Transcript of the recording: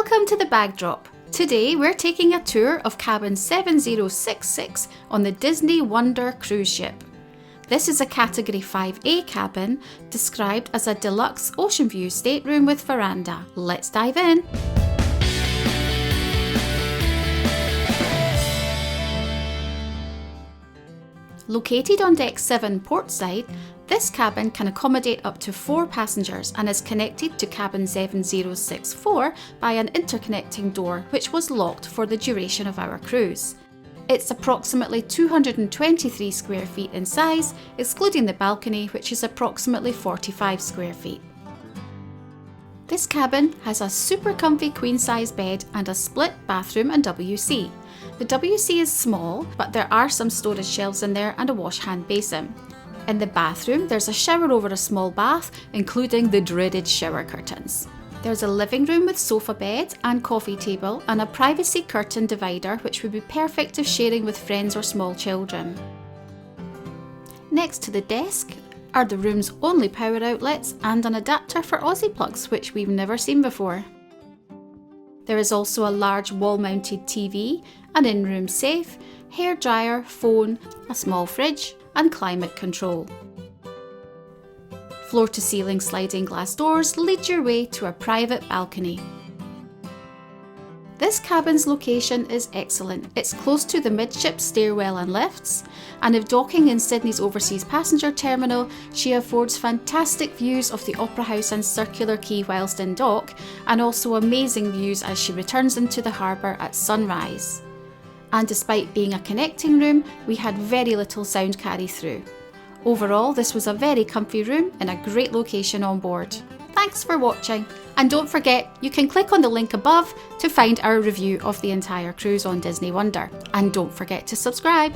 Welcome to the Bag Drop. Today we're taking a tour of cabin 7066 on the Disney Wonder cruise ship. This is a Category 5A cabin described as a Deluxe Oceanview stateroom with veranda. Let's dive in. Located on deck 7 portside, this cabin can accommodate up to 4 passengers and is connected to cabin 7064 by an interconnecting door which was locked for the duration of our cruise. It's approximately 223 square feet in size, excluding the balcony, which is approximately 45 square feet. This cabin has a super comfy queen size bed and a split bathroom and WC. The WC is small, but there are some storage shelves in there and a wash hand basin. In the bathroom, there's a shower over a small bath, including the dreaded shower curtains. There's a living room with sofa bed and coffee table and a privacy curtain divider which would be perfect if sharing with friends or small children. Next to the desk are the room's only power outlets and an adapter for Aussie plugs, which we've never seen before. There is also a large wall-mounted TV, an in-room safe, hairdryer, phone, a small fridge and climate control. Floor-to-ceiling sliding glass doors lead your way to a private balcony. This cabin's location is excellent. It's close to the midship stairwell and lifts, and if docking in Sydney's overseas passenger terminal, she affords fantastic views of the Opera House and Circular Quay whilst in dock, and also amazing views as she returns into the harbour at sunrise. And despite being a connecting room, we had very little sound carry through. Overall, this was a very comfy room in a great location on board. Thanks for watching, and don't forget you can click on the link above to find our review of the entire cruise on Disney Wonder. And don't forget to subscribe.